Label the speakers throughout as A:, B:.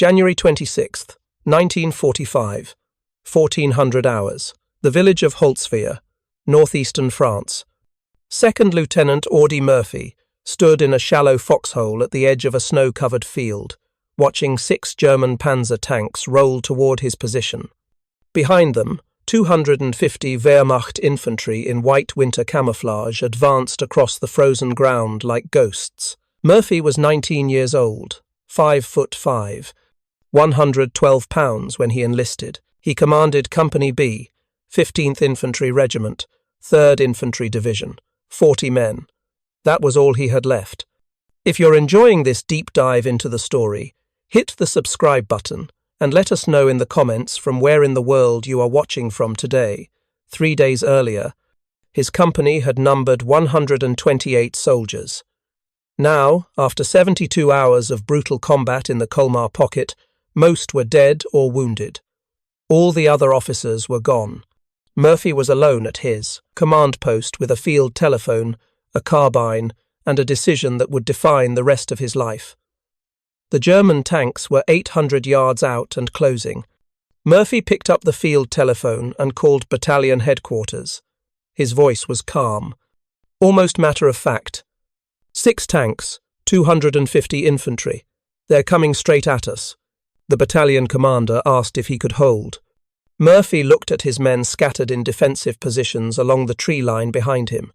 A: January 26th, 1945, 1400 hours. The village of Holtzwihr, northeastern France. Second Lieutenant Audie Murphy stood in a shallow foxhole at the edge of a snow-covered field, watching 6 German Panzer tanks roll toward his position. Behind them, 250 Wehrmacht infantry in white winter camouflage advanced across the frozen ground like ghosts. Murphy was 19 years old, 5'5", 112 pounds when he enlisted. He commanded Company B, 15th Infantry Regiment, 3rd Infantry Division, 40 men. That was all he had left. If you're enjoying this deep dive into the story, hit the subscribe button and let us know in the comments from where in the world you are watching from today. 3 days earlier, his company had numbered 128 soldiers. Now, after 72 hours of brutal combat in the Colmar pocket, most were dead or wounded. All the other officers were gone. Murphy was alone at his command post with a field telephone, a carbine, and a decision that would define the rest of his life. The German tanks were 800 yards out and closing. Murphy picked up the field telephone and called battalion headquarters. His voice was calm, almost matter-of-fact. 6 tanks, 250 infantry. They're coming straight at us. The battalion commander asked if he could hold. Murphy looked at his men scattered in defensive positions along the tree line behind him.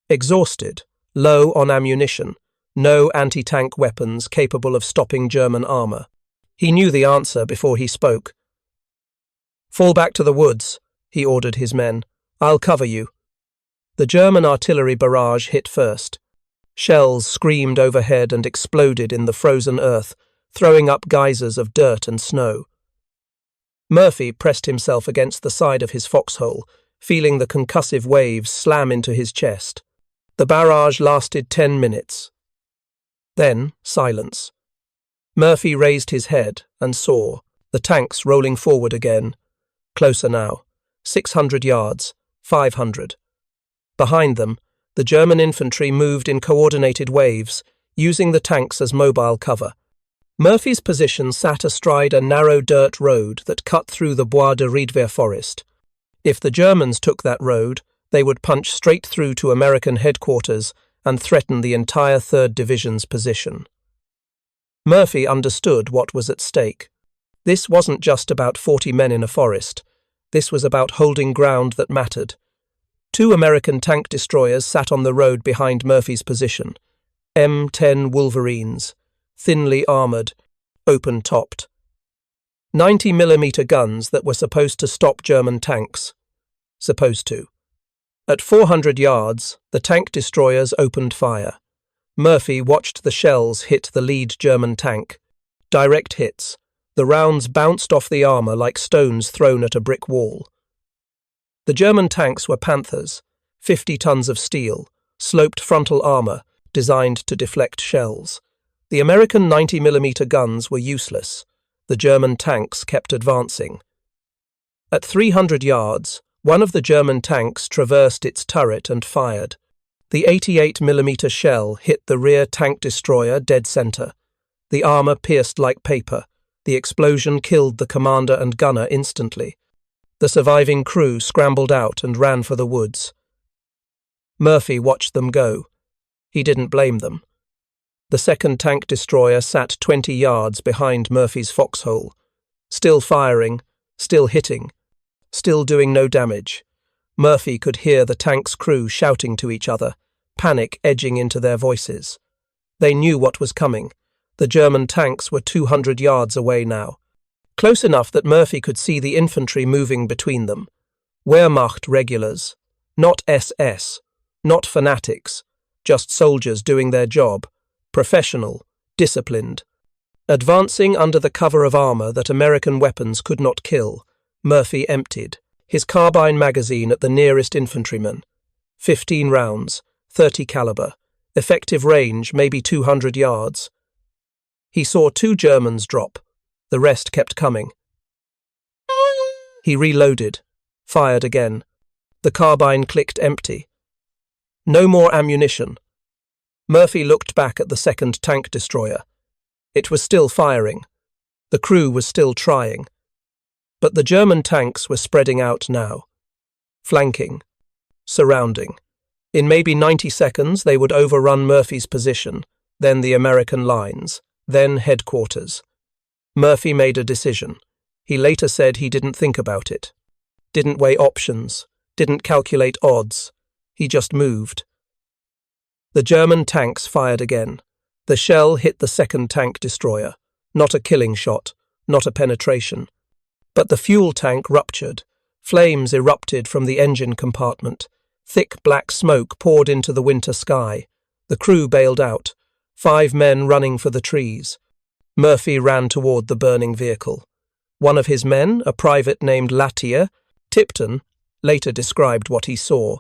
A: Exhausted, low on ammunition, no anti-tank weapons capable of stopping German armour. He knew the answer before he spoke. "Fall back to the woods," he ordered his men. "I'll cover you." The German artillery barrage hit first. Shells screamed overhead and exploded in the frozen earth, throwing up geysers of dirt and snow. Murphy pressed himself against the side of his foxhole, feeling the concussive waves slam into his chest. The barrage lasted 10 minutes. Then, silence. Murphy raised his head and saw the tanks rolling forward again. Closer now. 600 yards, 500. Behind them, the German infantry moved in coordinated waves, using the tanks as mobile cover. Murphy's position sat astride a narrow dirt road that cut through the Bois de Riedwehr forest. If the Germans took that road, they would punch straight through to American headquarters and threaten the entire 3rd Division's position. Murphy understood what was at stake. This wasn't just about 40 men in a forest. This was about holding ground that mattered. 2 American tank destroyers sat on the road behind Murphy's position. M10 Wolverines, thinly armoured, open-topped. 90mm guns that were supposed to stop German tanks. Supposed to. At 400 yards, the tank destroyers opened fire. Murphy watched the shells hit the lead German tank. Direct hits. The rounds bounced off the armour like stones thrown at a brick wall. The German tanks were Panthers, 50 tons of steel, sloped frontal armour, designed to deflect shells. The American 90mm guns were useless. The German tanks kept advancing. At 300 yards, one of the German tanks traversed its turret and fired. The 88mm shell hit the rear tank destroyer dead center. The armour pierced like paper. The explosion killed the commander and gunner instantly. The surviving crew scrambled out and ran for the woods. Murphy watched them go. He didn't blame them. The second tank destroyer sat 20 yards behind Murphy's foxhole, still firing, still hitting, still doing no damage. Murphy could hear the tank's crew shouting to each other, panic edging into their voices. They knew what was coming. The German tanks were 200 yards away now, close enough that Murphy could see the infantry moving between them. Wehrmacht regulars, not SS, not fanatics, just soldiers doing their job. Professional, disciplined. Advancing under the cover of armour that American weapons could not kill, Murphy emptied his carbine magazine at the nearest infantryman. 15 rounds, 30 caliber, effective range maybe 200 yards. He saw 2 Germans drop. The rest kept coming. He reloaded, fired again. The carbine clicked empty. No more ammunition. Murphy looked back at the second tank destroyer. It was still firing. The crew was still trying. But the German tanks were spreading out now. Flanking. Surrounding. In maybe 90 seconds, they would overrun Murphy's position, then the American lines, then headquarters. Murphy made a decision. He later said he didn't think about it. Didn't weigh options. Didn't calculate odds. He just moved. The German tanks fired again. The shell hit the second tank destroyer. Not a killing shot, not a penetration. But the fuel tank ruptured. Flames erupted from the engine compartment. Thick black smoke poured into the winter sky. The crew bailed out. 5 men running for the trees. Murphy ran toward the burning vehicle. One of his men, a private named Latier, Tipton, later described what he saw.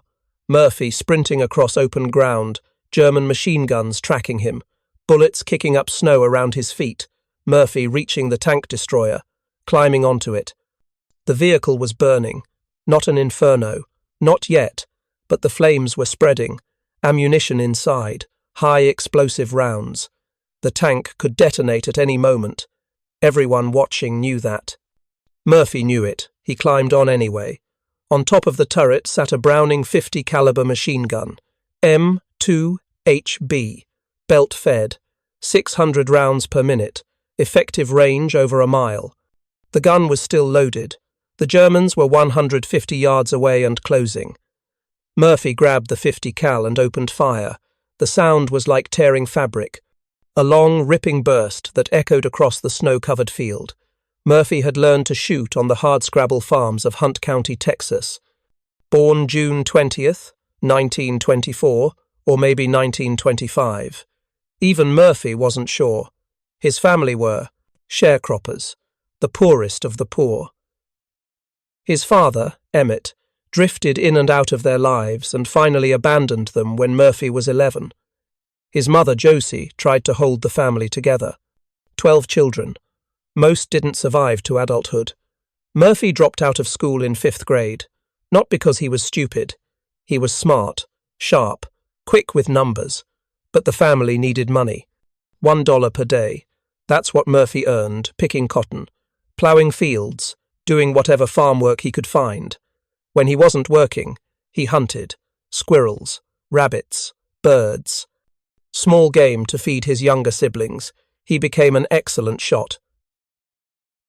A: Murphy sprinting across open ground, German machine guns tracking him, bullets kicking up snow around his feet, Murphy reaching the tank destroyer, climbing onto it. The vehicle was burning. Not an inferno. Not yet. But the flames were spreading. Ammunition inside. High explosive rounds. The tank could detonate at any moment. Everyone watching knew that. Murphy knew it. He climbed on anyway. On top of the turret sat a Browning .50 caliber machine gun. M2HB. Belt-fed. 600 rounds per minute. Effective range over a mile. The gun was still loaded. The Germans were 150 yards away and closing. Murphy grabbed the .50 cal and opened fire. The sound was like tearing fabric. A long, ripping burst that echoed across the snow-covered field. Murphy had learned to shoot on the hardscrabble farms of Hunt County, Texas. Born June 20th, 1924, or maybe 1925. Even Murphy wasn't sure. His family were sharecroppers, the poorest of the poor. His father, Emmett, drifted in and out of their lives and finally abandoned them when Murphy was 11. His mother, Josie, tried to hold the family together. 12 children. Most didn't survive to adulthood. Murphy dropped out of school in 5th grade, not because he was stupid. He was smart, sharp, quick with numbers, but the family needed money. $1 per day. That's what Murphy earned, picking cotton, ploughing fields, doing whatever farm work he could find. When he wasn't working, he hunted. Squirrels, rabbits, birds. Small game to feed his younger siblings. He became an excellent shot.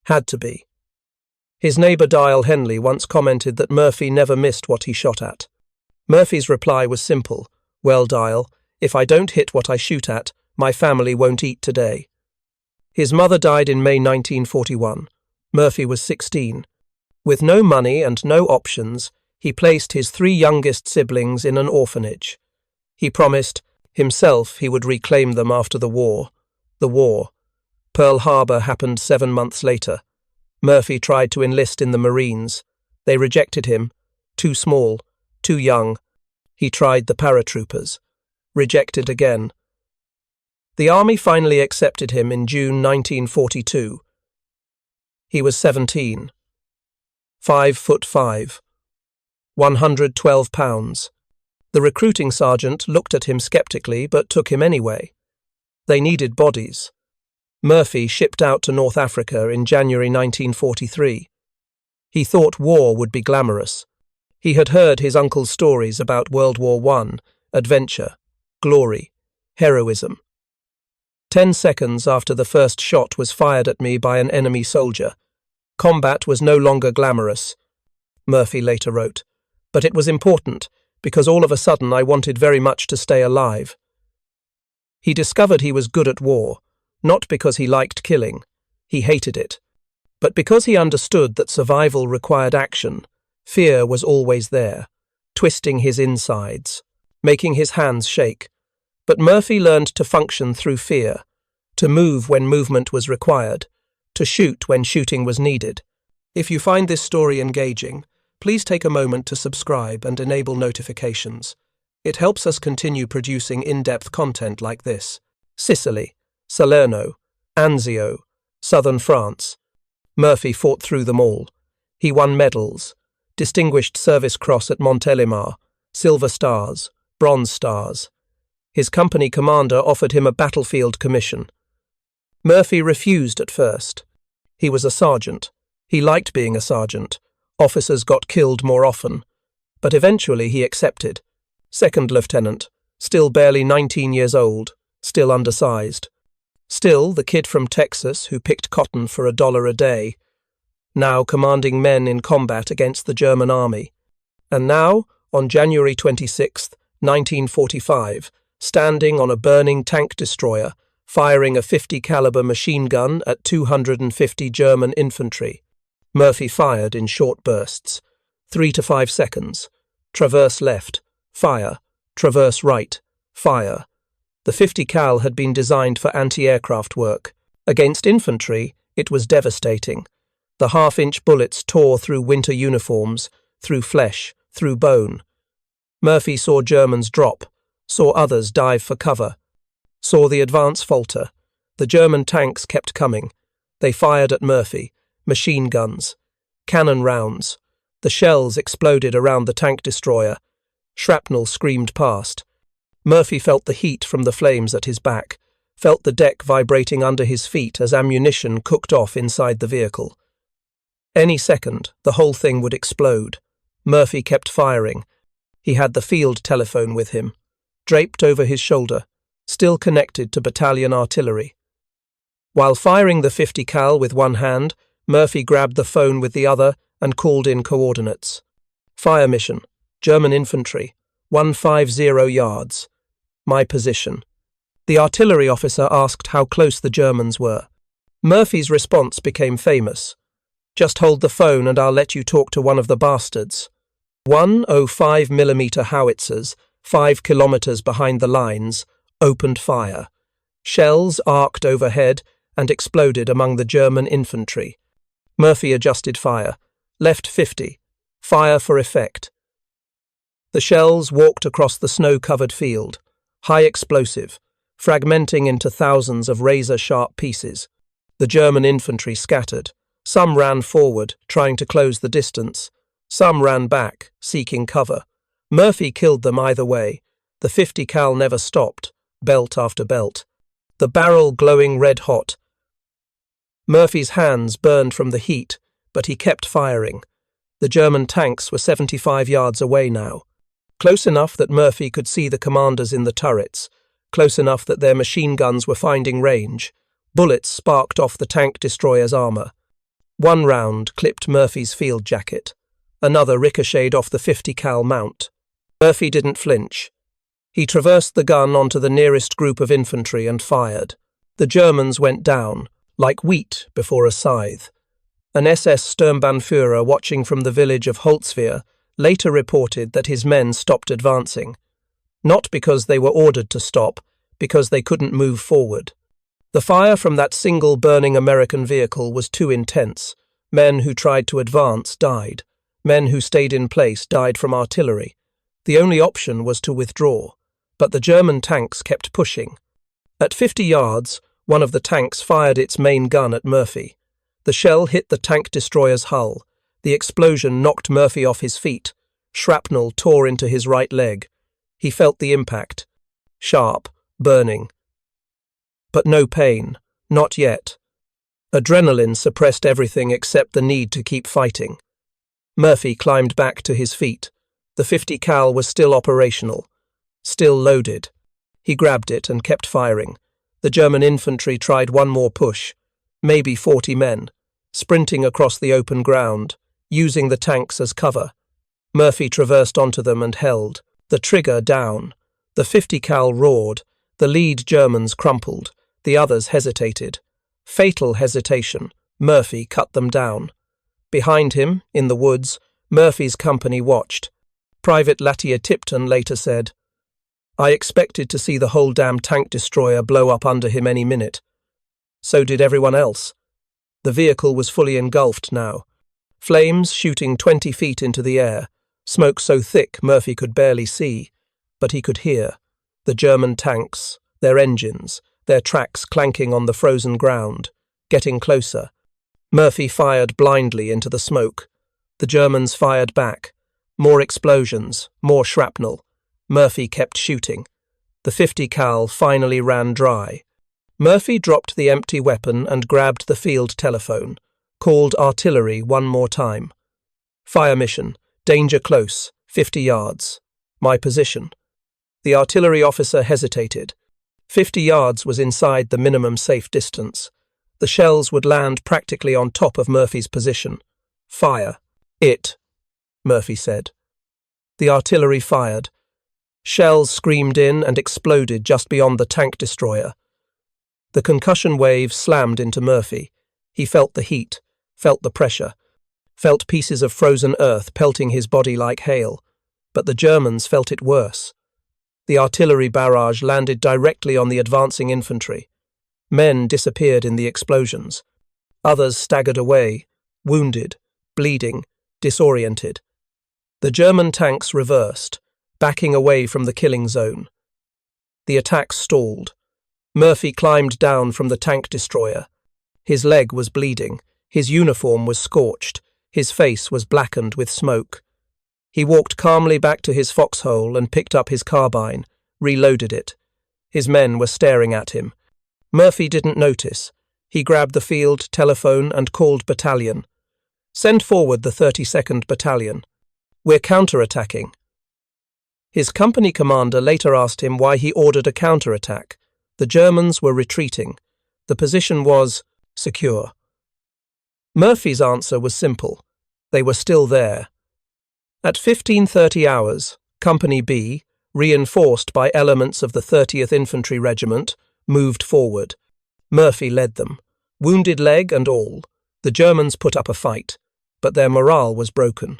A: Had to be. His neighbour Dial Henley once commented that Murphy never missed what he shot at. Murphy's reply was simple. Well, Dial, if I don't hit what I shoot at, my family won't eat today. His mother died in May 1941. Murphy was 16. With no money and no options, he placed his 3 youngest siblings in an orphanage. He promised himself he would reclaim them after the war. The war. Pearl Harbor happened 7 months later. Murphy tried to enlist in the Marines. They rejected him. Too small, too young. He tried the paratroopers. Rejected again. The Army finally accepted him in June 1942. He was 17. 5'5", 112 pounds. The recruiting sergeant looked at him skeptically but took him anyway. They needed bodies. Murphy shipped out to North Africa in January 1943. He thought war would be glamorous. He had heard his uncle's stories about World War I, adventure, glory, heroism. 10 seconds after the first shot was fired at me by an enemy soldier, combat was no longer glamorous, Murphy later wrote, but it was important because all of a sudden I wanted very much to stay alive. He discovered he was good at war, not because he liked killing, he hated it, but because he understood that survival required action. Fear was always there, twisting his insides, making his hands shake. But Murphy learned to function through fear, to move when movement was required, to shoot when shooting was needed. If you find this story engaging, please take a moment to subscribe and enable notifications. It helps us continue producing in-depth content like this. Sicily, Salerno, Anzio, southern France. Murphy fought through them all. He won medals, Distinguished Service Cross at Montélimar, Silver Stars, Bronze Stars. His company commander offered him a battlefield commission. Murphy refused at first. He was a sergeant. He liked being a sergeant. Officers got killed more often. But eventually he accepted. Second lieutenant, still barely 19 years old, still undersized. Still the kid from Texas who picked cotton for $1 a day. Now commanding men in combat against the German army. And now, on January 26, 1945, standing on a burning tank destroyer, firing a .50 caliber machine gun at 250 German infantry. Murphy fired in short bursts, 3 to 5 seconds. Traverse left, fire. Traverse right, fire. The .50 cal had been designed for anti-aircraft work. Against infantry, it was devastating. The half-inch bullets tore through winter uniforms, through flesh, through bone. Murphy saw Germans drop, saw others dive for cover, saw the advance falter. The German tanks kept coming. They fired at Murphy, machine guns, cannon rounds. The shells exploded around the tank destroyer. Shrapnel screamed past. Murphy felt the heat from the flames at his back, felt the deck vibrating under his feet as ammunition cooked off inside the vehicle. Any second, the whole thing would explode. Murphy kept firing. He had the field telephone with him, draped over his shoulder, still connected to battalion artillery. While firing the .50 cal with one hand, Murphy grabbed the phone with the other and called in coordinates. Fire mission, German infantry, 150 yards. My position. The artillery officer asked how close the Germans were. Murphy's response became famous. Just hold the phone and I'll let you talk to one of the bastards. 105mm howitzers, 5 kilometers behind the lines, opened fire. Shells arced overhead and exploded among the German infantry. Murphy adjusted fire. Left 50. Fire for effect. The shells walked across the snow-covered field, high explosive, fragmenting into thousands of razor-sharp pieces. The German infantry scattered. Some ran forward, trying to close the distance. Some ran back, seeking cover. Murphy killed them either way. The .50 cal never stopped, belt after belt. The barrel glowing red-hot. Murphy's hands burned from the heat, but he kept firing. The German tanks were 75 yards away now. Close enough that Murphy could see the commanders in the turrets, close enough that their machine guns were finding range. Bullets sparked off the tank destroyer's armor. One round clipped Murphy's field jacket. Another ricocheted off the .50 cal mount. Murphy didn't flinch. He traversed the gun onto the nearest group of infantry and fired. The Germans went down, like wheat before a scythe. An SS Sturmbannführer watching from the village of Holzwehr later reported that his men stopped advancing. Not because they were ordered to stop, because they couldn't move forward. The fire from that single burning American vehicle was too intense. Men who tried to advance died. Men who stayed in place died from artillery. The only option was to withdraw, but the German tanks kept pushing. At 50 yards, one of the tanks fired its main gun at Murphy. The shell hit the tank destroyer's hull. The explosion knocked Murphy off his feet. Shrapnel tore into his right leg. He felt the impact. Sharp, burning. But no pain. Not yet. Adrenaline suppressed everything except the need to keep fighting. Murphy climbed back to his feet. The .50 cal was still operational. Still loaded. He grabbed it and kept firing. The German infantry tried one more push. Maybe 40 men, sprinting across the open ground, using the tanks as cover. Murphy traversed onto them and held, the trigger down. The .50 cal roared. The lead Germans crumpled. The others hesitated. Fatal hesitation. Murphy cut them down. Behind him, in the woods, Murphy's company watched. Private Latier Tipton later said, "I expected to see the whole damn tank destroyer blow up under him any minute. So did everyone else." The vehicle was fully engulfed now. Flames shooting 20 feet into the air, smoke so thick Murphy could barely see, but he could hear. The German tanks, their engines, their tracks clanking on the frozen ground, getting closer. Murphy fired blindly into the smoke. The Germans fired back. More explosions, more shrapnel. Murphy kept shooting. The .50 cal finally ran dry. Murphy dropped the empty weapon and grabbed the field telephone. called artillery one more time. Fire mission, danger close, 50 yards. My position. The artillery officer hesitated. 50 yards was inside the minimum safe distance. The shells would land practically on top of Murphy's position. Fire. It, Murphy said. The artillery fired. Shells screamed in and exploded just beyond the tank destroyer. The concussion wave slammed into Murphy. He felt the heat, felt the pressure, felt pieces of frozen earth pelting his body like hail. But the Germans felt it worse. The artillery barrage landed directly on the advancing infantry. Men disappeared in the explosions. Others staggered away, wounded, bleeding, disoriented. The German tanks reversed, backing away from the killing zone. The attack stalled. Murphy climbed down from the tank destroyer. His leg was bleeding, his uniform was scorched, his face was blackened with smoke. He walked calmly back to his foxhole and picked up his carbine, reloaded it. His men were staring at him. Murphy didn't notice. He grabbed the field telephone and called battalion. Send forward the 32nd Battalion. We're counter-attacking. His company commander later asked him why he ordered a counter-attack. The Germans were retreating. The position was secure. Murphy's answer was simple. They were still there. At 15:30 hours, Company B, reinforced by elements of the 30th Infantry Regiment, moved forward. Murphy led them. Wounded leg and all, the Germans put up a fight, but their morale was broken.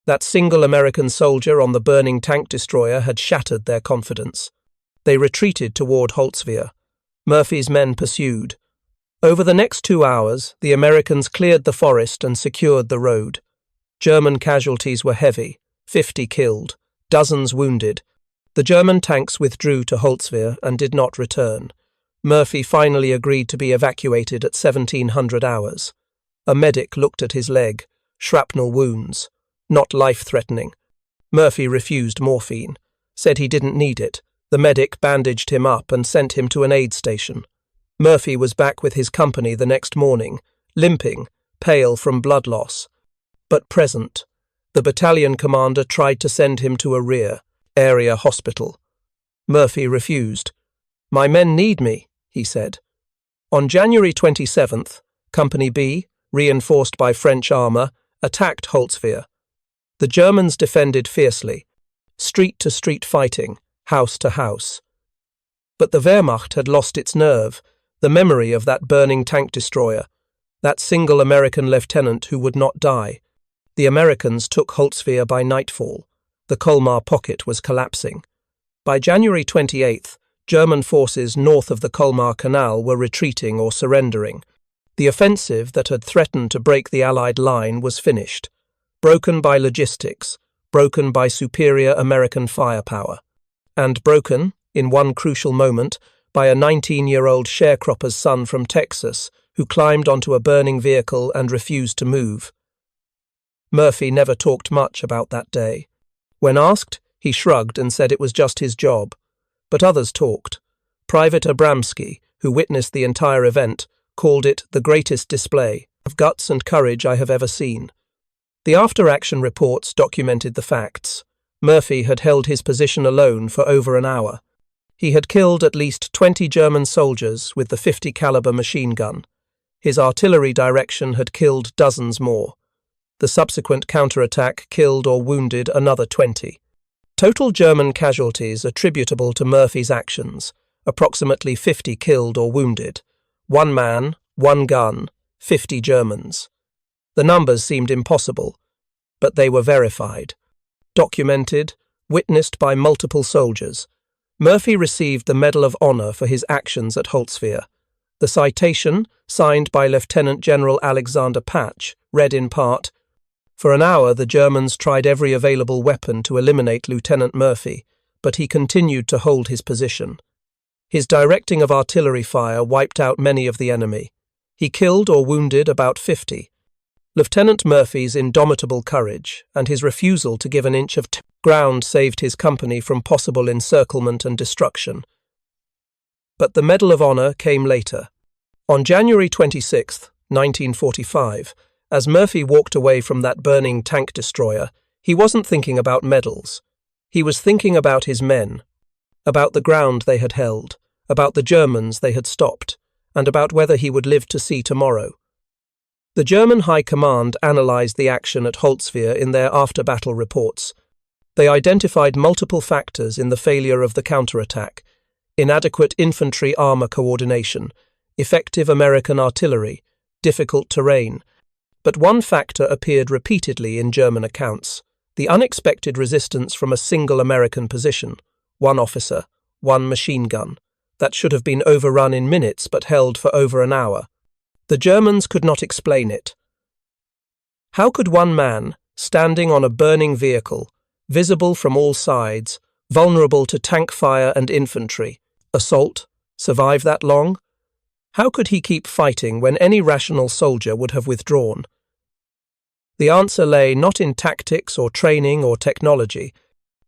A: That single American soldier on the burning tank destroyer had shattered their confidence. They retreated toward Holzwehr. Murphy's men pursued. Over the next 2 hours, the Americans cleared the forest and secured the road. German casualties were heavy, 50 killed, dozens wounded. The German tanks withdrew to Holzwehr and did not return. Murphy finally agreed to be evacuated at 1700 hours. A medic looked at his leg, shrapnel wounds, not life-threatening. Murphy refused morphine, said he didn't need it. The medic bandaged him up and sent him to an aid station. Murphy was back with his company the next morning, limping, pale from blood loss. But present, the battalion commander tried to send him to a rear area hospital. Murphy refused. "My men need me," he said. On January 27th, Company B, reinforced by French armour, attacked Holzwehr. The Germans defended fiercely, street-to-street fighting, house to house. But the Wehrmacht had lost its nerve, the memory of that burning tank destroyer, that single American lieutenant who would not die. The Americans took Holzwehr by nightfall. The Colmar pocket was collapsing. By January 28th, German forces north of the Colmar Canal were retreating or surrendering. The offensive that had threatened to break the Allied line was finished, broken by logistics, broken by superior American firepower, and broken, in one crucial moment, by a 19-year-old sharecropper's son from Texas who climbed onto a burning vehicle and refused to move. Murphy never talked much about that day. When asked, he shrugged and said it was just his job. But others talked. Private Abramsky, who witnessed the entire event, called it the greatest display of guts and courage I have ever seen. The after-action reports documented the facts. Murphy had held his position alone for over an hour. He had killed at least 20 German soldiers with the 50 caliber machine gun. His artillery direction had killed dozens more. The subsequent counterattack killed or wounded another 20. Total German casualties attributable to Murphy's actions, approximately 50 killed or wounded. 1 man, 1 gun, 50 Germans. The numbers seemed impossible, but they were verified. Documented, witnessed by multiple soldiers. Murphy received the Medal of Honor for his actions at Holzwehr. The citation, signed by Lieutenant General Alexander Patch, read in part, "For an hour the Germans tried every available weapon to eliminate Lieutenant Murphy, but he continued to hold his position. His directing of artillery fire wiped out many of the enemy. He killed or wounded about 50. Lieutenant Murphy's indomitable courage and his refusal to give an inch of ground saved his company from possible encirclement and destruction." But the Medal of Honor came later. On January 26, 1945. As Murphy walked away from that burning tank destroyer, he wasn't thinking about medals. He was thinking about his men, about the ground they had held, about the Germans they had stopped, and about whether he would live to see tomorrow. The German High Command analysed the action at Holzwihr in their after-battle reports. They identified multiple factors in the failure of the counterattack: inadequate infantry armour coordination, effective American artillery, difficult terrain. But one factor appeared repeatedly in German accounts: the unexpected resistance from a single American position, one officer, one machine gun, that should have been overrun in minutes but held for over an hour. The Germans could not explain it. How could one man, standing on a burning vehicle, visible from all sides, vulnerable to tank fire and infantry, assault, survive that long? How could he keep fighting when any rational soldier would have withdrawn? The answer lay not in tactics or training or technology.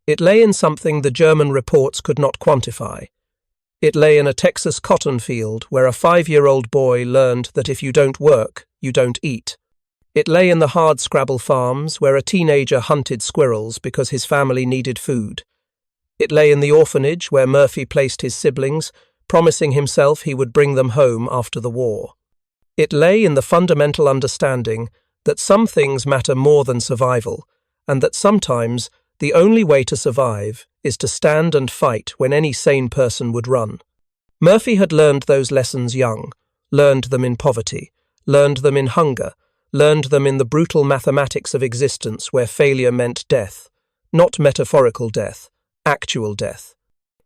A: It lay in something the German reports could not quantify. It lay in a Texas cotton field where a 5-year-old boy learned that if you don't work, you don't eat. It lay in the hardscrabble farms where a teenager hunted squirrels because his family needed food. It lay in the orphanage where Murphy placed his siblings, promising himself he would bring them home after the war. It lay in the fundamental understanding that some things matter more than survival, and that sometimes the only way to survive is to stand and fight when any sane person would run. Murphy had learned those lessons young, learned them in poverty, learned them in hunger, learned them in the brutal mathematics of existence where failure meant death, not metaphorical death, actual death.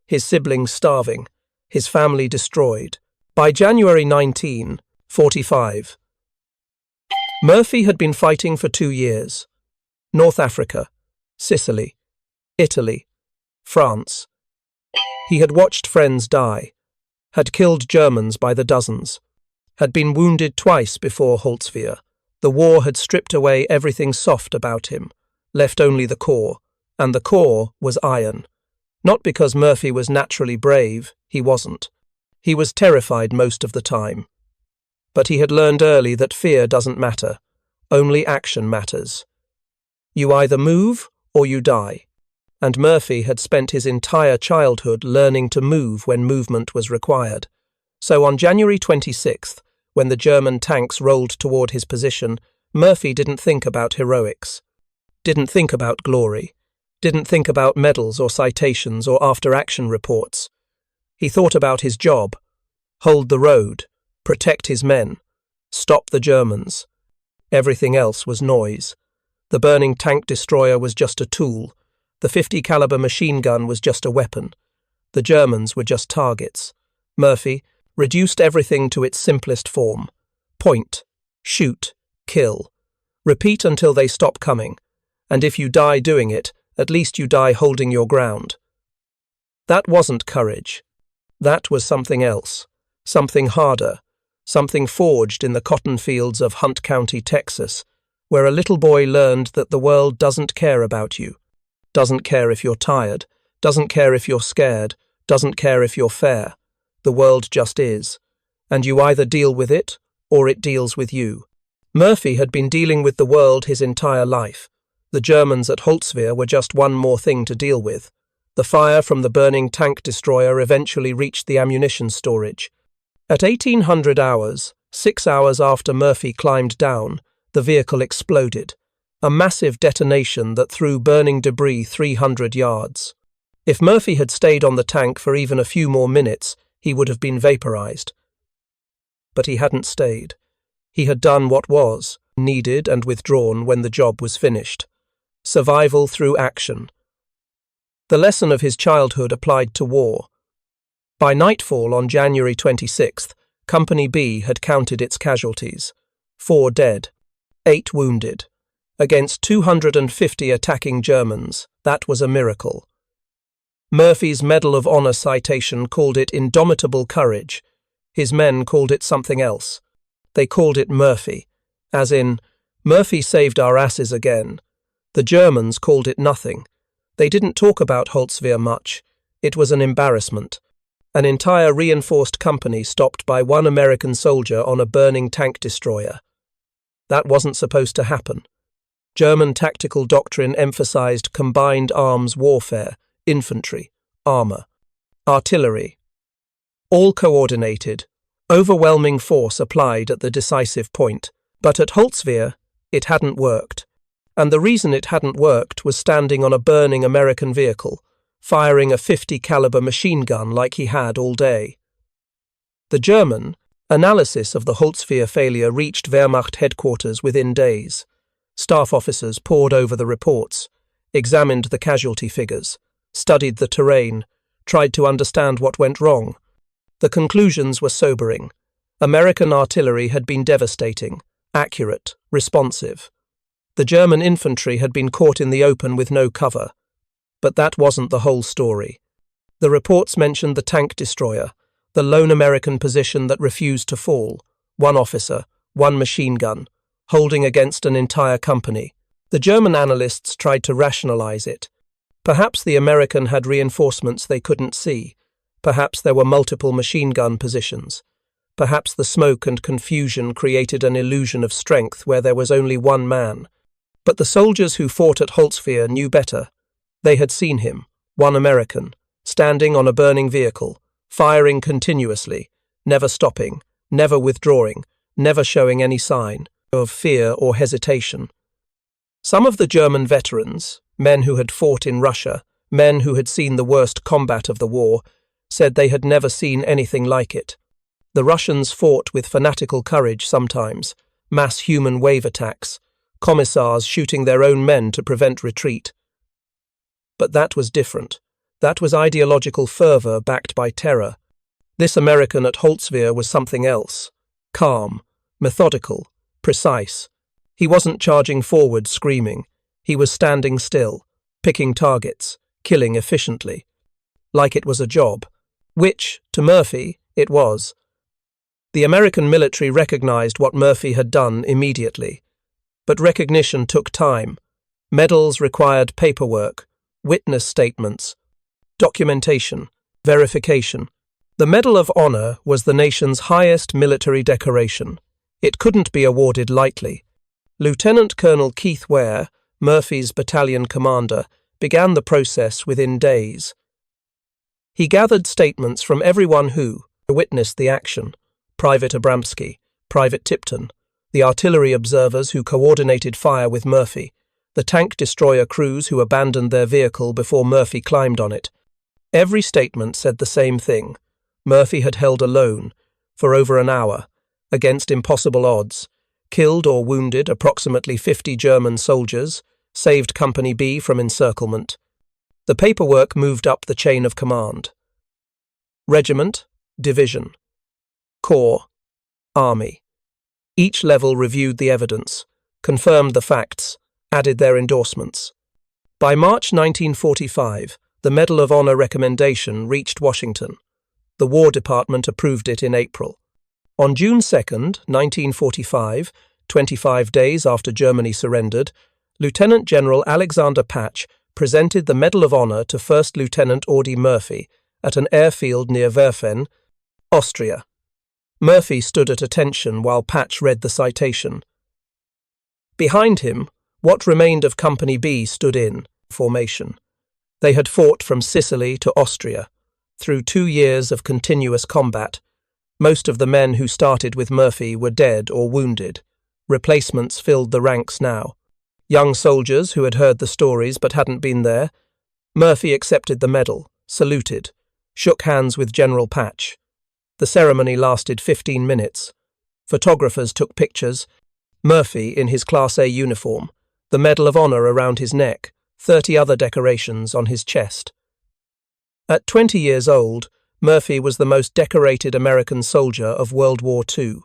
A: His siblings starving, his family destroyed. By January 1945, Murphy had been fighting for 2 years. North Africa, Sicily, Italy, France. He had watched friends die, had killed Germans by the dozens, had been wounded twice before Holzwihr. The war had stripped away everything soft about him, left only the core, and the core was iron. Not because Murphy was naturally brave, he wasn't. He was terrified most of the time. But he had learned early that fear doesn't matter, only action matters. You either move or you die, and Murphy had spent his entire childhood learning to move when movement was required. So on January 26th, when the German tanks rolled toward his position, Murphy didn't think about heroics, didn't think about glory, didn't think about medals or citations or after-action reports. He thought about his job: hold the road, protect his men, stop the Germans. Everything else was noise. The burning tank destroyer was just a tool. The 50 caliber machine gun was just a weapon. The Germans were just targets. Murphy reduced everything to its simplest form: point, shoot, kill. Repeat until they stop coming, and if you die doing it, at least you die holding your ground. That wasn't courage. That was something else, something harder, something forged in the cotton fields of Hunt County, Texas, where a little boy learned that the world doesn't care about you, doesn't care if you're tired, doesn't care if you're scared, doesn't care if you're fair. The world just is, and you either deal with it or it deals with you. Murphy had been dealing with the world his entire life. The Germans at Holzwihr were just one more thing to deal with. The fire from the burning tank destroyer eventually reached the ammunition storage. At 1800 hours, 6 hours after Murphy climbed down, the vehicle exploded, a massive detonation that threw burning debris 300 yards. If Murphy had stayed on the tank for even a few more minutes, he would have been vaporized. But he hadn't stayed. He had done what was needed and withdrawn when the job was finished. Survival through action. The lesson of his childhood applied to war. By nightfall on January 26th, Company B had counted its casualties: 4 dead, 8 wounded. Against 250 attacking Germans, that was a miracle. Murphy's Medal of Honor citation called it indomitable courage. His men called it something else. They called it Murphy, as in, Murphy saved our asses again. The Germans called it nothing. They didn't talk about Holzwihr much. It was an embarrassment. An entire reinforced company stopped by one American soldier on a burning tank destroyer. That wasn't supposed to happen. German tactical doctrine emphasized combined arms warfare, infantry, armor, artillery. All coordinated, overwhelming force applied at the decisive point. But at Holzwihr, it hadn't worked. And the reason it hadn't worked was standing on a burning American vehicle, firing a .50 caliber machine gun like he had all day. The German analysis of the Holzwihr failure reached Wehrmacht headquarters within days. Staff officers pored over the reports, examined the casualty figures, studied the terrain, tried to understand what went wrong. The conclusions were sobering. American artillery had been devastating, accurate, responsive. The German infantry had been caught in the open with no cover. But that wasn't the whole story. The reports mentioned the tank destroyer, the lone American position that refused to fall, one officer, one machine gun, holding against an entire company. The German analysts tried to rationalize it. Perhaps the American had reinforcements they couldn't see. Perhaps there were multiple machine gun positions. Perhaps the smoke and confusion created an illusion of strength where there was only one man. But the soldiers who fought at Holzwihr knew better. They had seen him, one American, standing on a burning vehicle, firing continuously, never stopping, never withdrawing, never showing any sign of fear or hesitation. Some of the German veterans, men who had fought in Russia, men who had seen the worst combat of the war, said they had never seen anything like it. The Russians fought with fanatical courage sometimes, mass human wave attacks, commissars shooting their own men to prevent retreat. But that was different. That was ideological fervor backed by terror. This American at Holzwihr was something else. Calm, methodical, precise. He wasn't charging forward screaming. He was standing still, picking targets, killing efficiently. Like it was a job. Which, to Murphy, it was. The American military recognized what Murphy had done immediately. But recognition took time. Medals required paperwork, witness statements, documentation, verification. The Medal of Honor was the nation's highest military decoration. It couldn't be awarded lightly. Lieutenant Colonel Keith Ware, Murphy's battalion commander, began the process within days. He gathered statements from everyone who witnessed the action: Private Abramsky, Private Tipton, the artillery observers who coordinated fire with Murphy, the tank destroyer crews who abandoned their vehicle before Murphy climbed on it. Every statement said the same thing. Murphy had held alone, for over an hour, against impossible odds, killed or wounded approximately 50 German soldiers, saved Company B from encirclement. The paperwork moved up the chain of command. Regiment, division, corps, army. Each level reviewed the evidence, confirmed the facts, added their endorsements. By March 1945, the Medal of Honor recommendation reached Washington. The War Department approved it in April. On June 2, 1945, 25 days after Germany surrendered, Lieutenant General Alexander Patch presented the Medal of Honor to First Lieutenant Audie Murphy at an airfield near Werfen, Austria. Murphy stood at attention while Patch read the citation. Behind him, what remained of Company B stood in formation. They had fought from Sicily to Austria, through 2 years of continuous combat. Most of the men who started with Murphy were dead or wounded. Replacements filled the ranks now. Young soldiers who had heard the stories but hadn't been there. Murphy accepted the medal, saluted, shook hands with General Patch. The ceremony lasted 15 minutes. Photographers took pictures. Murphy in his Class A uniform, the Medal of Honor around his neck, 30 other decorations on his chest. At 20 years old, Murphy was the most decorated American soldier of World War II.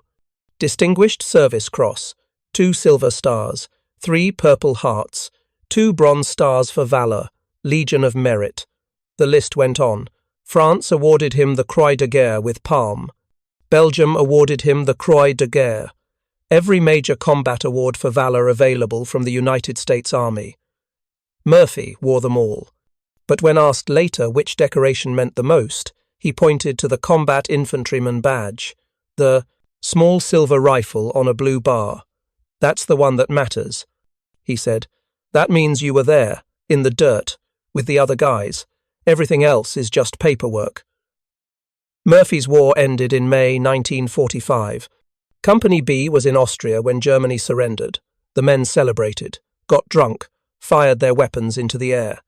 A: Distinguished Service Cross, 2 Silver Stars, 3 Purple Hearts, 2 Bronze Stars for Valor, Legion of Merit. The list went on. France awarded him the Croix de Guerre with Palm. Belgium awarded him the Croix de Guerre. Every major combat award for valor available from the United States Army. Murphy wore them all. But when asked later which decoration meant the most, He pointed to the combat infantryman badge, the small silver rifle on a blue bar. "That's the one that matters," he said. "That means you were there, in the dirt, with the other guys. Everything else is just paperwork." Murphy's war ended in May 1945. Company B was in Austria when Germany surrendered. The men celebrated, got drunk, fired their weapons into the air.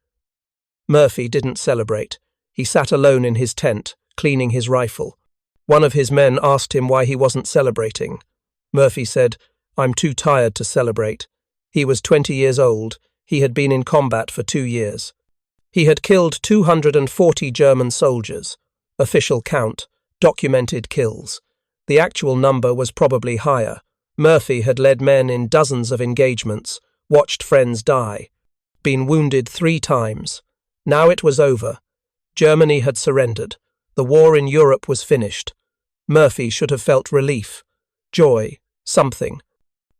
A: Murphy didn't celebrate. He sat alone in his tent, cleaning his rifle. One of his men asked him why he wasn't celebrating. Murphy said, "I'm too tired to celebrate." He was 20 years old. He had been in combat for 2 years. He had killed 240 German soldiers. Official count, documented kills. The actual number was probably higher. Murphy had led men in dozens of engagements, watched friends die, been wounded 3 times. Now it was over. Germany had surrendered. The war in Europe was finished. Murphy should have felt relief, joy, something.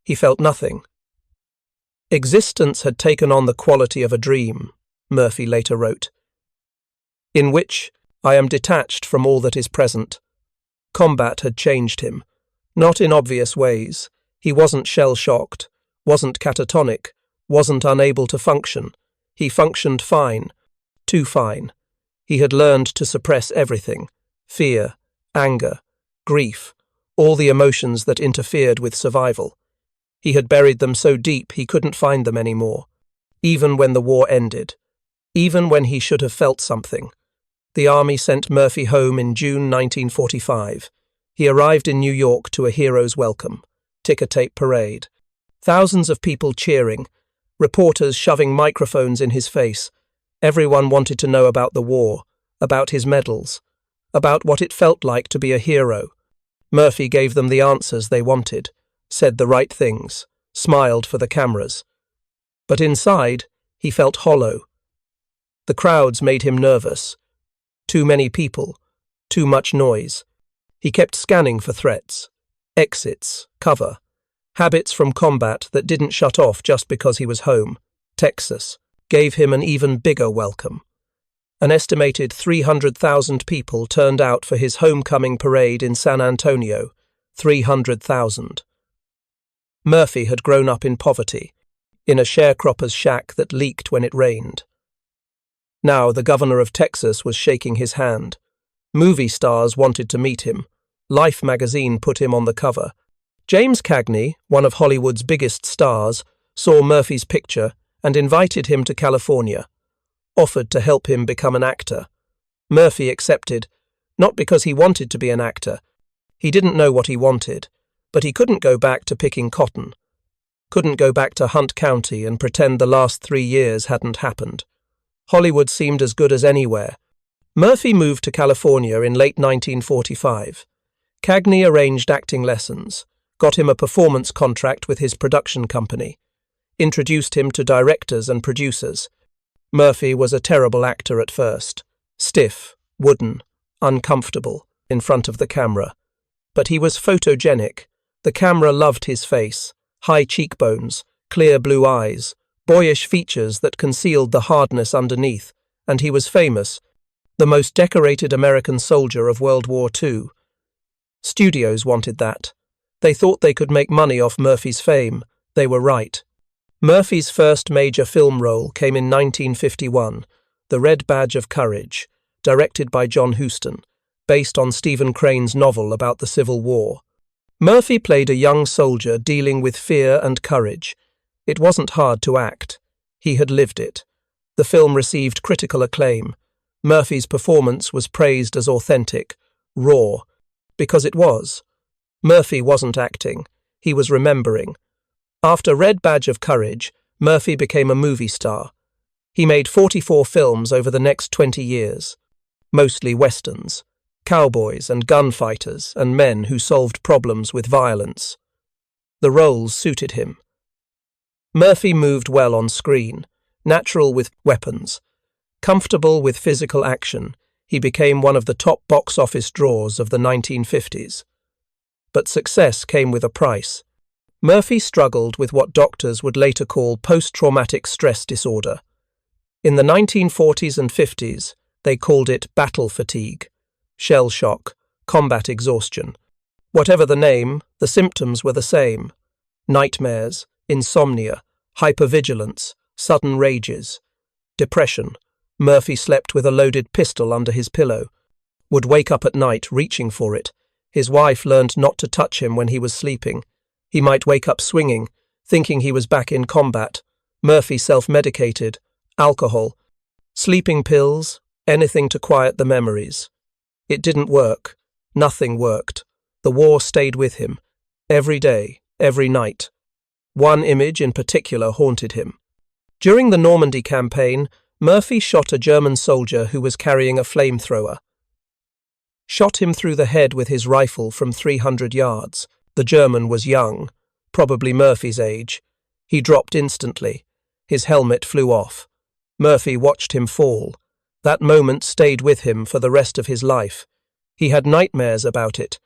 A: He felt nothing. "Existence had taken on the quality of a dream," Murphy later wrote, "in which I am detached from all that is present." Combat had changed him, not in obvious ways. He wasn't shell-shocked, wasn't catatonic, wasn't unable to function. He functioned fine, too fine. He had learned to suppress everything: fear, anger, grief, all the emotions that interfered with survival. He had buried them so deep he couldn't find them anymore, even when the war ended, even when he should have felt something. The army sent Murphy home in June 1945. He arrived in New York to a hero's welcome, ticker-tape parade. Thousands of people cheering, reporters shoving microphones in his face. Everyone wanted to know about the war, about his medals, about what it felt like to be a hero. Murphy gave them the answers they wanted, said the right things, smiled for the cameras. But inside, he felt hollow. The crowds made him nervous. Too many people, too much noise. He kept scanning for threats, exits, cover, habits from combat that didn't shut off just because he was home. Texas gave him an even bigger welcome. An estimated 300,000 people turned out for his homecoming parade in San Antonio. 300,000. Murphy had grown up in poverty, in a sharecropper's shack that leaked when it rained. Now the governor of Texas was shaking his hand. Movie stars wanted to meet him. Life magazine put him on the cover. James Cagney, one of Hollywood's biggest stars, saw Murphy's picture and invited him to California, offered to help him become an actor. Murphy accepted, not because he wanted to be an actor. He didn't know what he wanted, but he couldn't go back to picking cotton. Couldn't go back to Hunt County and pretend the last 3 years hadn't happened. Hollywood seemed as good as anywhere. Murphy moved to California in late 1945. Cagney arranged acting lessons, got him a performance contract with his production company, introduced him to directors and producers. Murphy was a terrible actor at first, stiff, wooden, uncomfortable in front of the camera. But he was photogenic. The camera loved his face, high cheekbones, clear blue eyes, boyish features that concealed the hardness underneath, and he was famous, the most decorated American soldier of World War II. Studios wanted that. They thought they could make money off Murphy's fame. They were right. Murphy's first major film role came in 1951, The Red Badge of Courage, directed by John Huston, based on Stephen Crane's novel about the Civil War. Murphy played a young soldier dealing with fear and courage. It wasn't hard to act. He had lived it. The film received critical acclaim. Murphy's performance was praised as authentic, raw, because it was. Murphy wasn't acting. He was remembering. After Red Badge of Courage, Murphy became a movie star. He made 44 films over the next 20 years, mostly westerns, cowboys and gunfighters and men who solved problems with violence. The roles suited him. Murphy moved well on screen, natural with weapons, comfortable with physical action. He became one of the top box office draws of the 1950s. But success came with a price. Murphy struggled with what doctors would later call post-traumatic stress disorder. In the 1940s and 50s, they called it battle fatigue. shell shock, combat exhaustion. Whatever the name, the symptoms were the same. Nightmares, insomnia, hypervigilance, sudden rages, depression. Murphy slept with a loaded pistol under his pillow, would wake up at night reaching for it. His wife learned not to touch him when he was sleeping. He might wake up swinging, thinking he was back in combat. Murphy self-medicated, alcohol, sleeping pills, anything to quiet the memories. It didn't work. Nothing worked. The war stayed with him. Every day, every night. One image in particular haunted him. During the Normandy campaign, Murphy shot a German soldier who was carrying a flamethrower. Shot him through the head with his rifle from 300 yards. The German was young, probably Murphy's age. He dropped instantly. His helmet flew off. Murphy watched him fall. That moment stayed with him for the rest of his life. He had nightmares about it.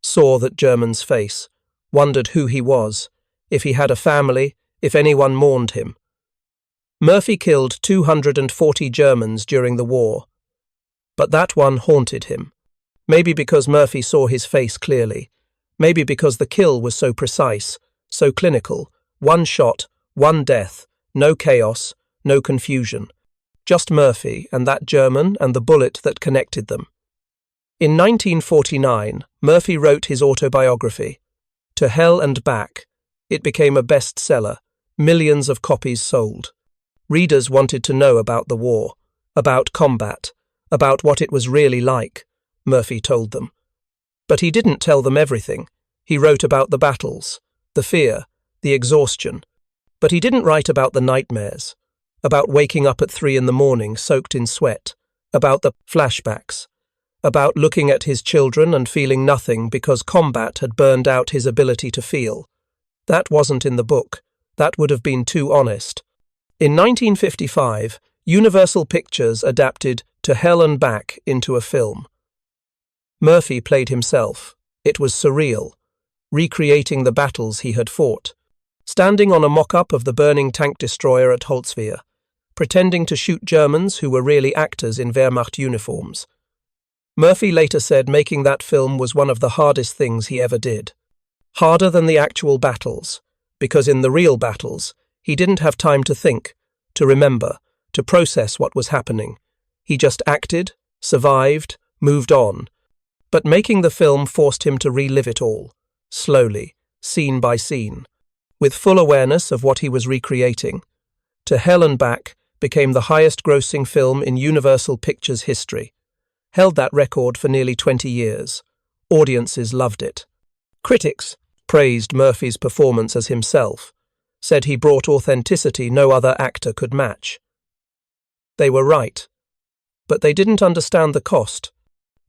A: Saw that German's face. Wondered who he was. If he had a family, if anyone mourned him. Murphy killed 240 Germans during the war. But that one haunted him. Maybe because Murphy saw his face clearly. Maybe because the kill was so precise, so clinical. One shot, one death, no chaos, no confusion. Just Murphy and that German and the bullet that connected them. In 1949, Murphy wrote his autobiography, To Hell and Back. It became a bestseller. Millions of copies sold. Readers wanted to know about the war, about combat, about what it was really like, Murphy told them. But he didn't tell them everything. He wrote about the battles, the fear, the exhaustion. But he didn't write about the nightmares, about waking up at 3 a.m. soaked in sweat, about the flashbacks, about looking at his children and feeling nothing because combat had burned out his ability to feel. That wasn't in the book. That would have been too honest. In 1955, Universal Pictures adapted To Hell and Back into a film. Murphy played himself. It was surreal, recreating the battles he had fought, standing on a mock-up of the burning tank destroyer at Holzwehr, pretending to shoot Germans who were really actors in Wehrmacht uniforms. Murphy later said making that film was one of the hardest things he ever did. Harder than the actual battles, because in the real battles, he didn't have time to think, to remember, to process what was happening. He just acted, survived, moved on. But making the film forced him to relive it all, slowly, scene by scene, with full awareness of what he was recreating. To Hell and Back became the highest-grossing film in Universal Pictures history, held that record for nearly 20 years. Audiences loved it. Critics praised Murphy's performance as himself, said he brought authenticity no other actor could match. They were right, but they didn't understand the cost.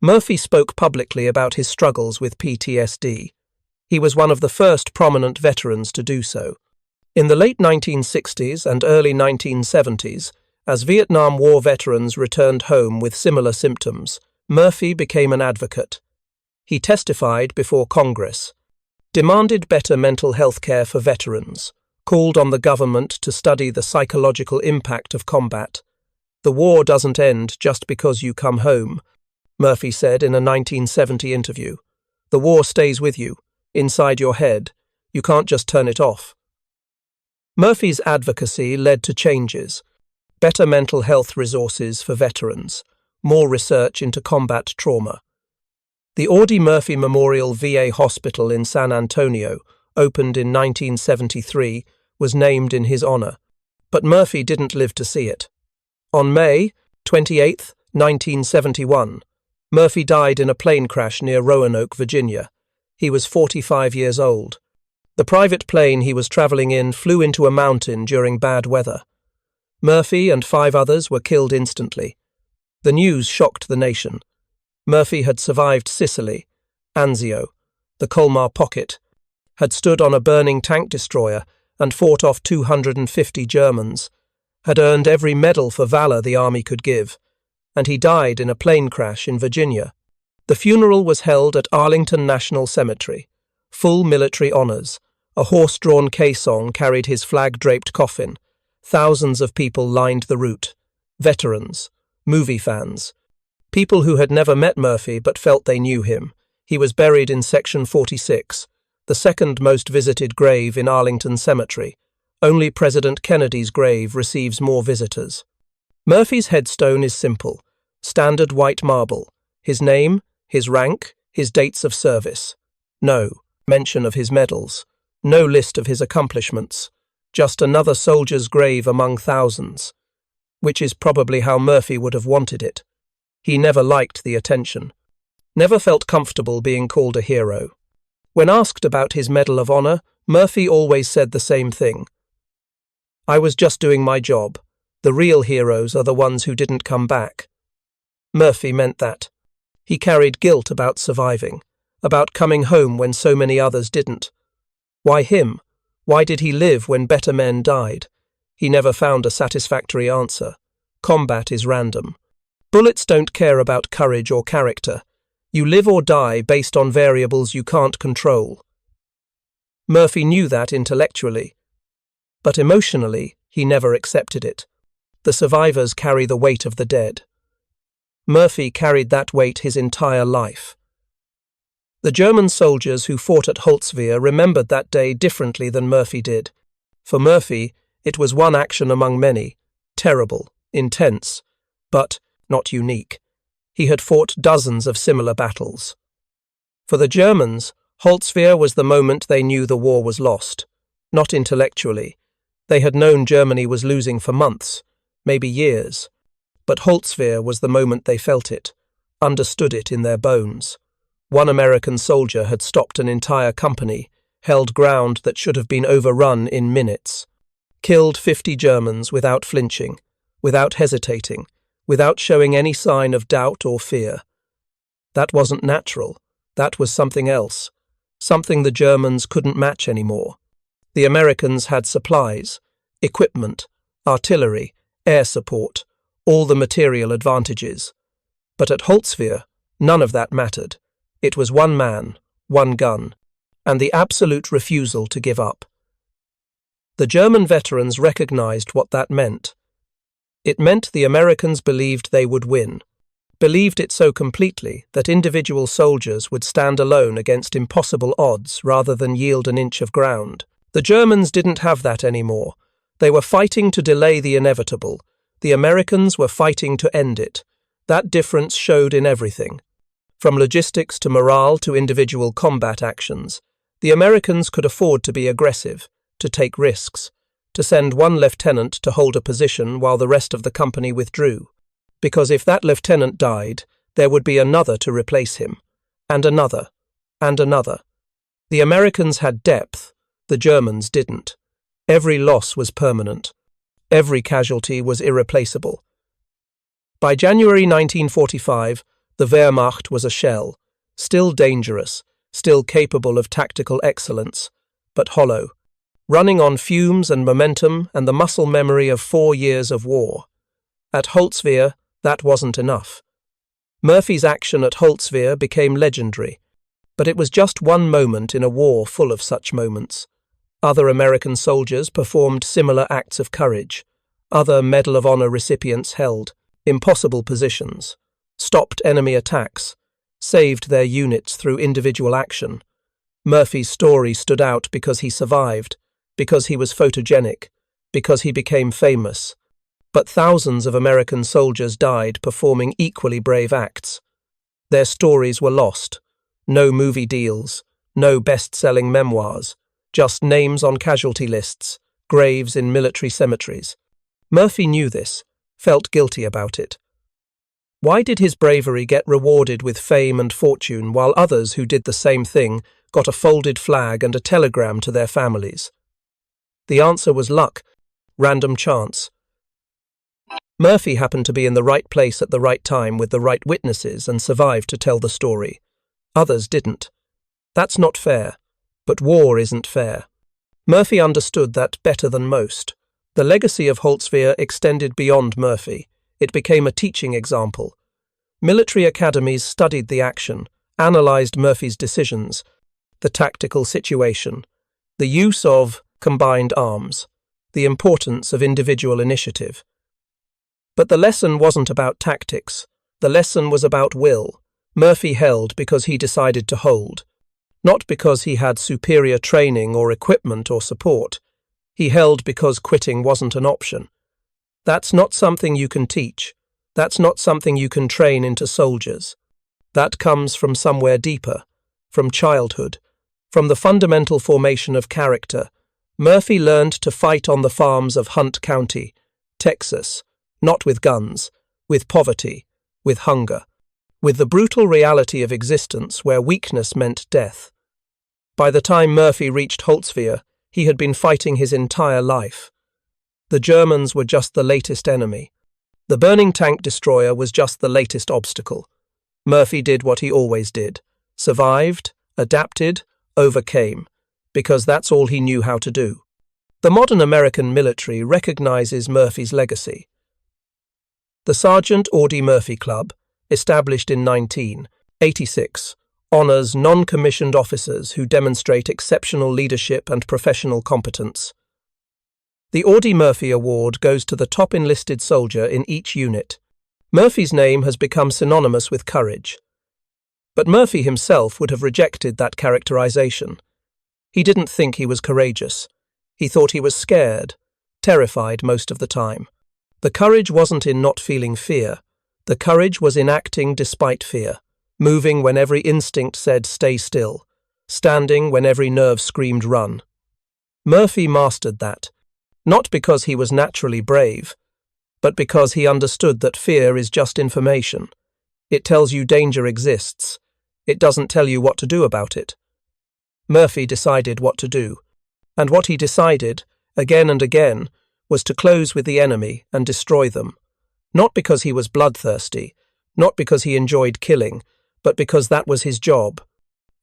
A: Murphy spoke publicly about his struggles with PTSD. He was one of the first prominent veterans to do so. In the late 1960s and early 1970s, as Vietnam War veterans returned home with similar symptoms, Murphy became an advocate. He testified before Congress, demanded better mental health care for veterans, called on the government to study the psychological impact of combat. The war doesn't end just because you come home, Murphy said in a 1970 interview. The war stays with you, inside your head. You can't just turn it off. Murphy's advocacy led to changes. Better mental health resources for veterans, more research into combat trauma. The Audie Murphy Memorial VA Hospital in San Antonio, opened in 1973, was named in his honor, but Murphy didn't live to see it. On May 28, 1971, Murphy died in a plane crash near Roanoke, Virginia. He was 45 years old. The private plane he was traveling in flew into a mountain during bad weather. Murphy and 5 others were killed instantly. The news shocked the nation. Murphy had survived Sicily, Anzio, the Colmar Pocket, had stood on a burning tank destroyer and fought off 250 Germans, had earned every medal for valor the army could give, and he died in a plane crash in Virginia. The funeral was held at Arlington National Cemetery. Full military honors. A horse-drawn caisson carried his flag-draped coffin. Thousands of people lined the route. Veterans, movie fans, People who had never met Murphy but felt they knew him. He was buried in Section 46, the second most visited grave in Arlington Cemetery. Only President Kennedy's grave receives more visitors. Murphy's headstone is simple, standard white marble. His name, his rank, his dates of service. No mention of his medals, no list of his accomplishments, just another soldier's grave among thousands, which is probably how Murphy would have wanted it. He never liked the attention, never felt comfortable being called a hero. When asked about his Medal of Honor, Murphy always said the same thing. "I was just doing my job. The real heroes are the ones who didn't come back." Murphy meant that. He carried guilt about surviving, about coming home when so many others didn't. Why him? Why did he live when better men died? He never found a satisfactory answer. Combat is random. Bullets don't care about courage or character. You live or die based on variables you can't control. Murphy knew that intellectually, but emotionally he never accepted it. The survivors carry the weight of the dead. Murphy carried that weight his entire life. The German soldiers who fought at Holzwehr remembered that day differently than Murphy did. For Murphy, it was one action among many, terrible, intense, but not unique. He had fought dozens of similar battles. For the Germans, Holzwehr was the moment they knew the war was lost. Not intellectually. They had known Germany was losing for months, maybe years. But Holzwehr was the moment they felt it, understood it in their bones. One American soldier had stopped an entire company, held ground that should have been overrun in minutes. Killed 50 Germans without flinching, without hesitating, without showing any sign of doubt or fear. That wasn't natural. That was something else. Something the Germans couldn't match anymore. The Americans had supplies, equipment, artillery, air support, all the material advantages. But at Holzwehr, none of that mattered. It was one man, one gun, and the absolute refusal to give up. The German veterans recognized what that meant. It meant the Americans believed they would win, believed it so completely that individual soldiers would stand alone against impossible odds rather than yield an inch of ground. The Germans didn't have that anymore. They were fighting to delay the inevitable. The Americans were fighting to end it. That difference showed in everything. From logistics to morale to individual combat actions, the Americans could afford to be aggressive, to take risks, to send one lieutenant to hold a position while the rest of the company withdrew. Because if that lieutenant died, there would be another to replace him, and another, and another. The Americans had depth, the Germans didn't. Every loss was permanent. Every casualty was irreplaceable. By January 1945, the Wehrmacht was a shell, still dangerous, still capable of tactical excellence, but hollow, running on fumes and momentum and the muscle memory of 4 years of war. At Holzwehr, that wasn't enough. Murphy's action at Holzwehr became legendary, but it was just one moment in a war full of such moments. Other American soldiers performed similar acts of courage. Other Medal of Honor recipients held impossible positions, stopped enemy attacks, saved their units through individual action. Murphy's story stood out because he survived, because he was photogenic, because he became famous. But thousands of American soldiers died performing equally brave acts. Their stories were lost. No movie deals, no best-selling memoirs, just names on casualty lists, graves in military cemeteries. Murphy knew this, felt guilty about it. Why did his bravery get rewarded with fame and fortune while others who did the same thing got a folded flag and a telegram to their families? The answer was luck, random chance. Murphy happened to be in the right place at the right time with the right witnesses and survived to tell the story. Others didn't. That's not fair, but war isn't fair. Murphy understood that better than most. The legacy of Holzwehr extended beyond Murphy. It became a teaching example. Military academies studied the action, analyzed Murphy's decisions, the tactical situation, the use of combined arms, the importance of individual initiative. But the lesson wasn't about tactics. The lesson was about will. Murphy held because he decided to hold, not because he had superior training or equipment or support. He held because quitting wasn't an option. That's not something you can teach. That's not something you can train into soldiers. That comes from somewhere deeper, from childhood, from the fundamental formation of character. Murphy learned to fight on the farms of Hunt County, Texas, not with guns, with poverty, with hunger, with the brutal reality of existence where weakness meant death. By the time Murphy reached Holtzwihr, he had been fighting his entire life. The Germans were just the latest enemy. The burning tank destroyer was just the latest obstacle. Murphy did what he always did: survived, adapted, overcame, because that's all he knew how to do. The modern American military recognizes Murphy's legacy. The Sergeant Audie Murphy Club, established in 1986, honors non-commissioned officers who demonstrate exceptional leadership and professional competence. The Audie Murphy Award goes to the top enlisted soldier in each unit. Murphy's name has become synonymous with courage. But Murphy himself would have rejected that characterization. He didn't think he was courageous. He thought he was scared, terrified most of the time. The courage wasn't in not feeling fear. The courage was in acting despite fear, moving when every instinct said stay still, standing when every nerve screamed run. Murphy mastered that, not because he was naturally brave, but because he understood that fear is just information. It tells you danger exists. It doesn't tell you what to do about it. Murphy decided what to do, and what he decided, again and again, was to close with the enemy and destroy them, not because he was bloodthirsty, not because he enjoyed killing, but because that was his job.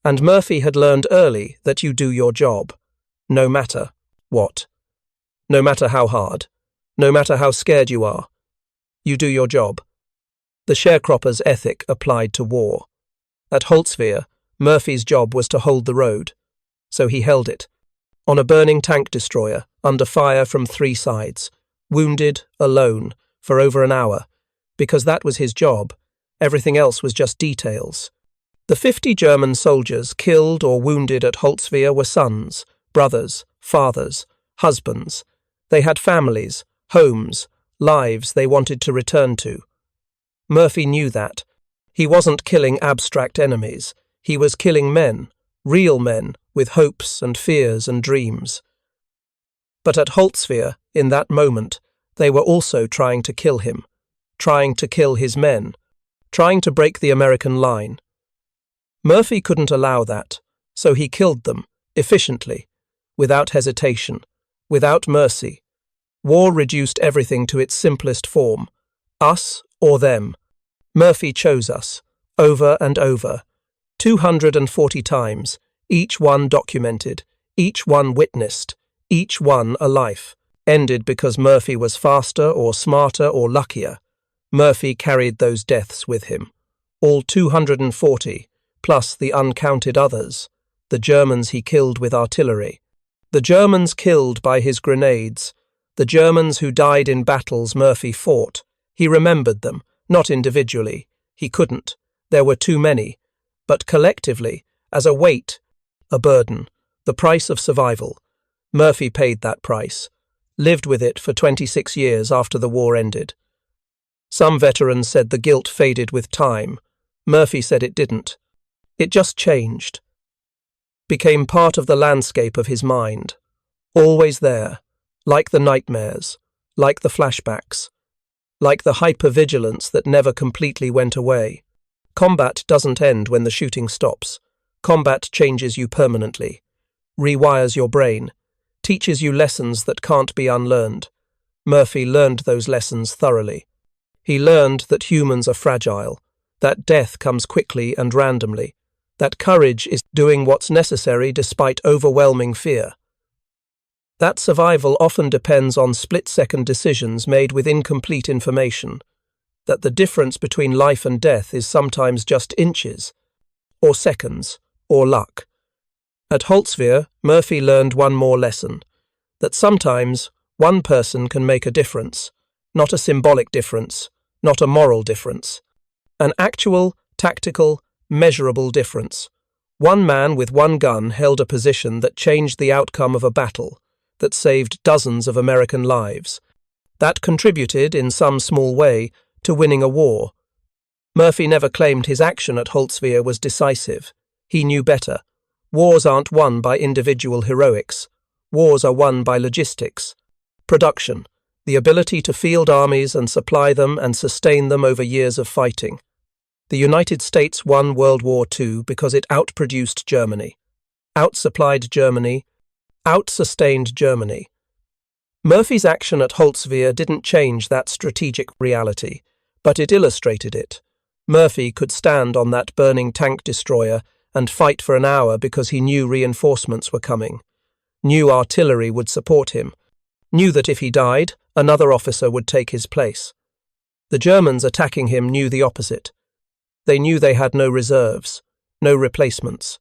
A: And Murphy had learned early that you do your job, no matter what. No matter how hard, no matter how scared you are, you do your job. The sharecropper's ethic applied to war. At Holtzwihr, Murphy's job was to hold the road, so he held it, on a burning tank destroyer, under fire from 3 sides, wounded, alone, for over an hour, because that was his job. Everything else was just details. The 50 German soldiers killed or wounded at Holtzwihr were sons, brothers, fathers, husbands. They had families, homes, lives they wanted to return to. Murphy knew that. He wasn't killing abstract enemies. He was killing men, real men, with hopes and fears and dreams. But at Holtzwihr, in that moment, they were also trying to kill him, trying to kill his men, trying to break the American line. Murphy couldn't allow that, so he killed them, efficiently, without hesitation, without mercy. War reduced everything to its simplest form: us or them. Murphy chose us, over and over, 240 times, each one documented, each one witnessed, each one a life. Ended because Murphy was faster or smarter or luckier. Murphy carried those deaths with him. All 240, plus the uncounted others. The Germans he killed with artillery. The Germans killed by his grenades. The Germans who died in battles Murphy fought. He remembered them, not individually. He couldn't. There were too many. But collectively, as a weight, a burden, the price of survival. Murphy paid that price. Lived with it for 26 years after the war ended. Some veterans said the guilt faded with time. Murphy said it didn't. It just changed. Became part of the landscape of his mind. Always there, like the nightmares, like the flashbacks, like the hypervigilance that never completely went away. Combat doesn't end when the shooting stops. Combat changes you permanently, rewires your brain, teaches you lessons that can't be unlearned. Murphy learned those lessons thoroughly. He learned that humans are fragile, that death comes quickly and randomly, that courage is doing what's necessary despite overwhelming fear. That survival often depends on split-second decisions made with incomplete information, that the difference between life and death is sometimes just inches, or seconds, or luck. At Holtzwihr, Murphy learned one more lesson, that sometimes one person can make a difference, not a symbolic difference, not a moral difference. An actual, tactical, measurable difference. One man with one gun held a position that changed the outcome of a battle, that saved dozens of American lives, that contributed, in some small way, to winning a war. Murphy never claimed his action at Holzwihr was decisive. He knew better. Wars aren't won by individual heroics. Wars are won by logistics. Production, the ability to field armies and supply them and sustain them over years of fighting. The United States won World War II because it outproduced Germany, outsupplied Germany, outsustained Germany. Murphy's action at Holzwihr didn't change that strategic reality, but it illustrated it. Murphy could stand on that burning tank destroyer and fight for an hour because he knew reinforcements were coming, knew artillery would support him, knew that if he died, another officer would take his place. The Germans attacking him knew the opposite. They knew they had no reserves, no replacements,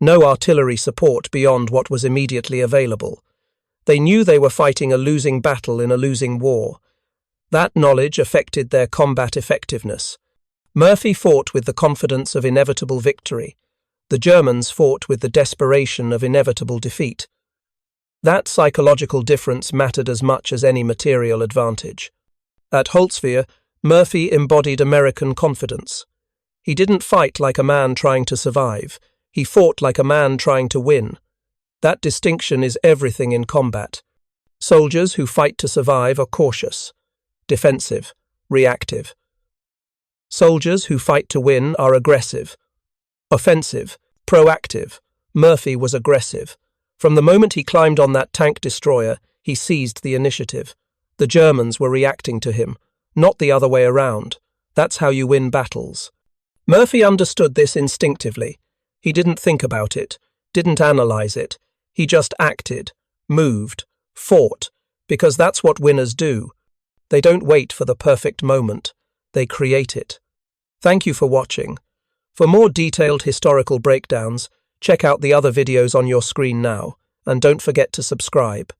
A: no artillery support beyond what was immediately available. They knew they were fighting a losing battle in a losing war. That knowledge affected their combat effectiveness. Murphy fought with the confidence of inevitable victory. The Germans fought with the desperation of inevitable defeat. That psychological difference mattered as much as any material advantage. At Holzwihr, Murphy embodied American confidence. He didn't fight like a man trying to survive. He fought like a man trying to win. That distinction is everything in combat. Soldiers who fight to survive are cautious, defensive, reactive. Soldiers who fight to win are aggressive, offensive, proactive. Murphy was aggressive. From the moment he climbed on that tank destroyer, he seized the initiative. The Germans were reacting to him, not the other way around. That's how you win battles. Murphy understood this instinctively. He didn't think about it, didn't analyze it. He just acted, moved, fought, because that's what winners do. They don't wait for the perfect moment. They create it. Thank you for watching. For more detailed historical breakdowns, check out the other videos on your screen now, and don't forget to subscribe.